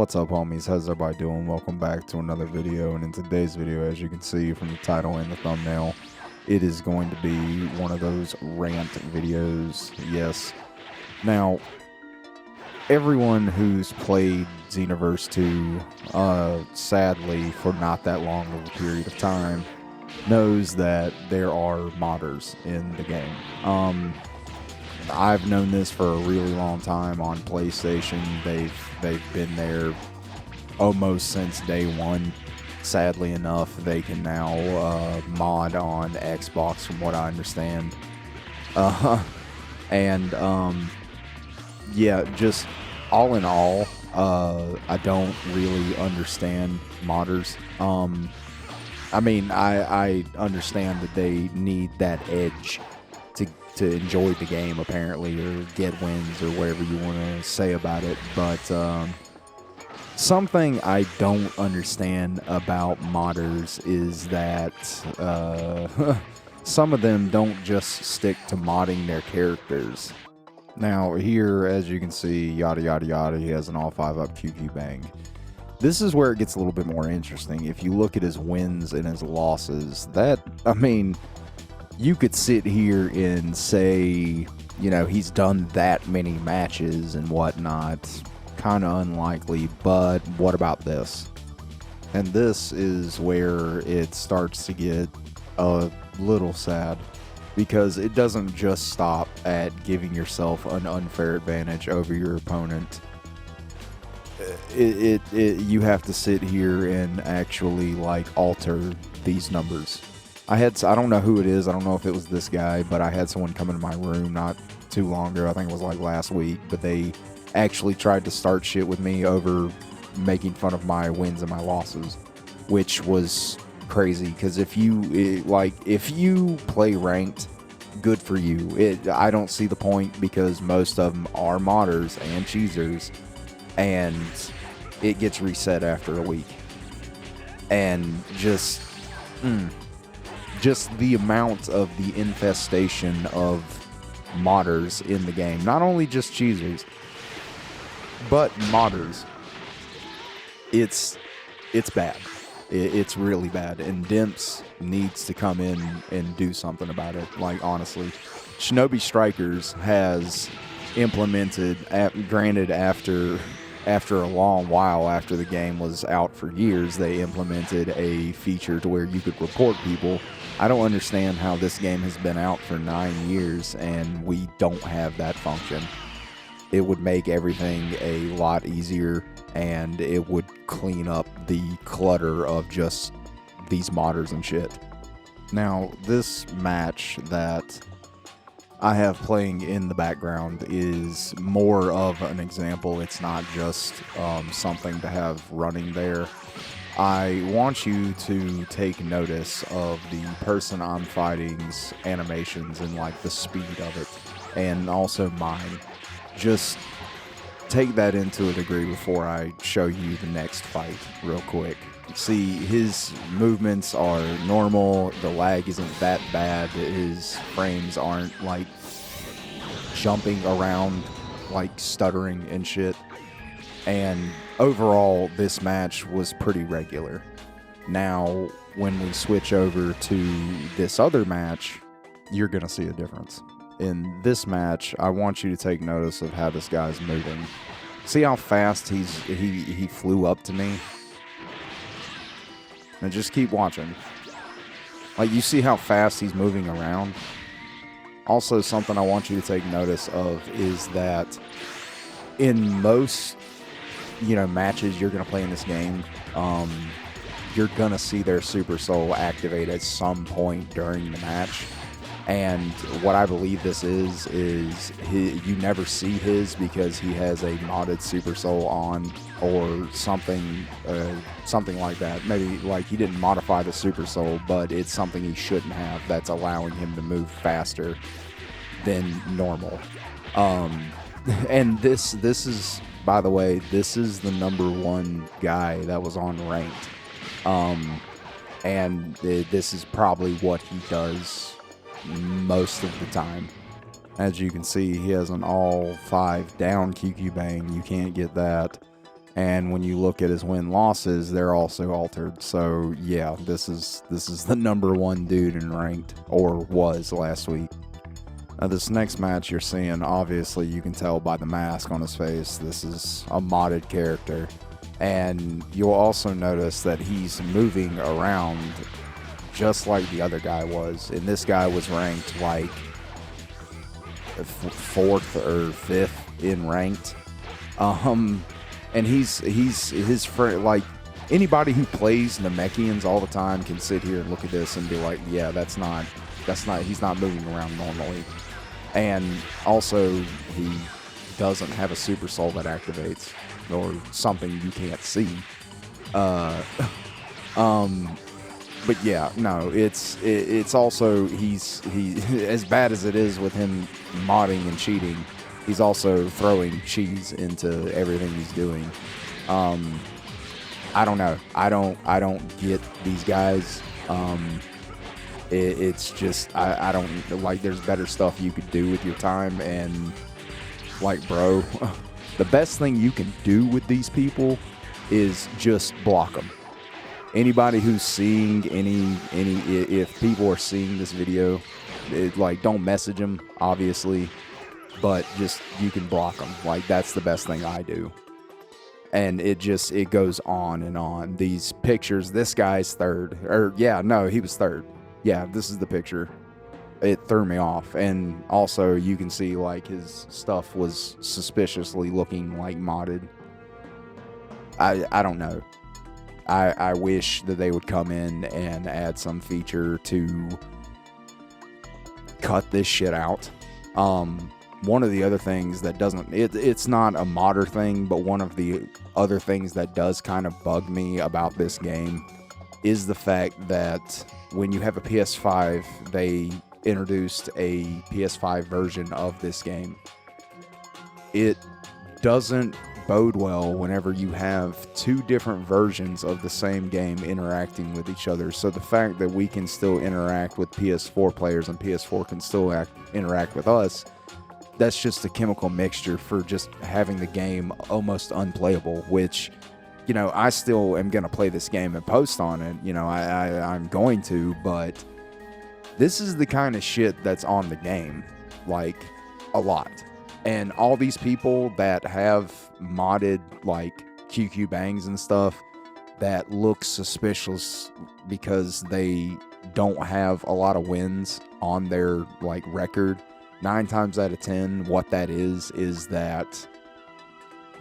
What's up, homies? How's everybody doing? Welcome back to another video, and in today's video, as you can see from the title and the thumbnail, it is going to be one of those rant videos. Yes. Now, everyone who's played Xenoverse 2, sadly, for not that long of a period of time, knows that there are modders in the game. I've known this for a really long time on PlayStation. They've been there almost since day one. Sadly enough, they can now mod on Xbox, from what I understand. Yeah, just all in all, I don't really understand modders. I mean, I understand that they need that edge to enjoy the game, apparently, or get wins, or whatever you want to say about it. But something I don't understand about modders is that some of them don't just stick to modding their characters. Now, here, as you can see, yada yada yada, he has an all 5-up QQ bang. This is where it gets a little bit more interesting. If you look at his wins and his losses, you could sit here and say, you know, he's done that many matches and whatnot. Kind of unlikely, but what about this? And this is where it starts to get a little sad, because it doesn't just stop at giving yourself an unfair advantage over your opponent. You have to sit here and actually, like, alter these numbers. I don't know who it is. I don't know if it was this guy, but I had someone come into my room not too long ago. I think it was like last week, but they actually tried to start shit with me over making fun of my wins and my losses, which was crazy. Because if you play ranked, good for you. I don't see the point, because most of them are modders and cheesers, and it gets reset after a week. And just the amount of the infestation of modders in the game. Not only just cheesers, but modders. It's bad. It's really bad. And Dimps needs to come in and do something about it. Like, honestly. Shinobi Strikers has implemented, granted after a long while, after the game was out for years, they implemented a feature to where you could report people. I don't understand how this game has been out for 9 years and we don't have that function. It would make everything a lot easier, and it would clean up the clutter of just these modders and shit. Now, this match that I have playing in the background is more of an example. It's not just something to have running there. I want you to take notice of the person I'm fighting's animations and, like, the speed of it, and also mine. Just take that into a degree before I show you the next fight real quick. See, his movements are normal, the lag isn't that bad, his frames aren't, like, jumping around, like, stuttering and shit. And overall, this match was pretty regular. Now, when we switch over to this other match, you're gonna see a difference. In this match, I want you to take notice of how this guy's moving. See how fast he flew up to me? And just keep watching. Like, you see how fast he's moving around? Also, something I want you to take notice of is that in most, matches you're going to play in this game, you're going to see their Super Soul activate at some point during the match. And what I believe this is you never see his, because he has a modded Super Soul on, or something like that. Maybe, like, he didn't modify the Super Soul, but it's something he shouldn't have that's allowing him to move faster than normal. And this is, by the way, this is the #1 guy that was on ranked. And this is probably what he does most of the time. As you can see, he has an all 5 down QQ bang. You can't get that. And when you look at his win-losses, they're also altered. So yeah, this is the number 1 dude in ranked, or was last week. Now this next match you're seeing, obviously you can tell by the mask on his face, this is a modded character. And you'll also notice that he's moving around just like the other guy was. And this guy was ranked like 4th or 5th in ranked. And he's his friend, like anybody who plays Namekians all the time can sit here and look at this and be like, yeah, that's not, he's not moving around normally. And also, he doesn't have a super soul that activates, or something you can't see. But yeah, no, it's also, he as bad as it is with him modding and cheating, he's also throwing cheese into everything he's doing. I don't know. I don't get these guys. It's just, I don't, like, there's better stuff you could do with your time. And like, bro, the best thing you can do with these people is just block them. Anybody who's seeing if people are seeing this video, like, don't message them, obviously, but just, you can block them. Like, that's the best thing I do. And it goes on and on. These pictures, this guy's 3rd, or yeah, no, he was 3rd. Yeah, this is the picture. It threw me off. And also, you can see, like, his stuff was suspiciously looking like modded. I don't know. I wish that they would come in and add some feature to cut this shit out. One of the other things that doesn't, it's not a modder thing, but one of the other things that does kind of bug me about this game is the fact that when you have a PS5, they introduced a PS5 version of this game. It doesn't bode well whenever you have 2 different versions of the same game interacting with each other. So the fact that we can still interact with PS4 players and PS4 can still interact with us, that's just a chemical mixture for just having the game almost unplayable, which, you know, I still am going to play this game and post on it. You know, I'm going to, but this is the kind of shit that's on the game, like, a lot. And all these people that have modded, like, QQ bangs and stuff that look suspicious because they don't have a lot of wins on their, like, record, 9 times out of 10, what that is that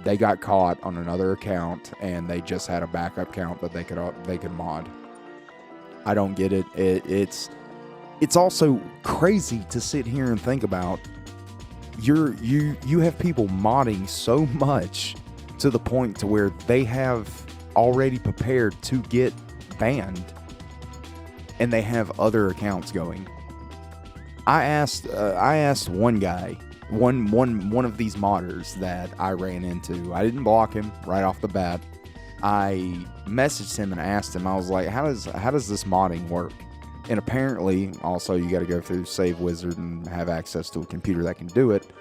they got caught on another account and they just had a backup account that they could mod. I don't get it. It's also crazy to sit here and think about. You have people modding so much to the point to where they have already prepared to get banned, and they have other accounts going. I asked one guy, one of these modders that I ran into. I didn't block him right off the bat. I messaged him and asked him. I was like, how does this modding work? And apparently, also, you got to go through Save Wizard and have access to a computer that can do it.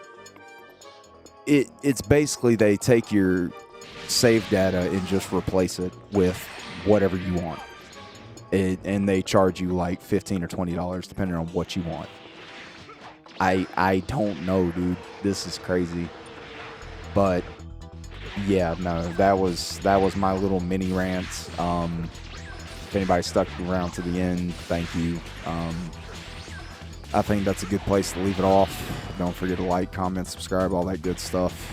It's basically they take your save data and just replace it with whatever you want. And they charge you like $15 or $20 depending on what you want. I don't know, dude. This is crazy. But yeah, no, that was my little mini rant. If anybody stuck around to the end, thank you. I think that's a good place to leave it off. Don't forget to like, comment, subscribe, all that good stuff.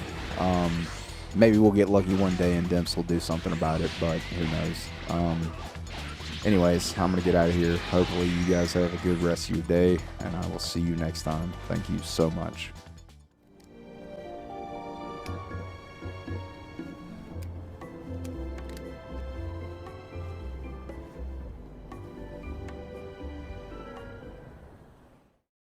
Maybe we'll get lucky one day and Dimps will do something about it, but who knows. Anyways, I'm going to get out of here. Hopefully you guys have a good rest of your day, and I will see you next time. Thank you so much.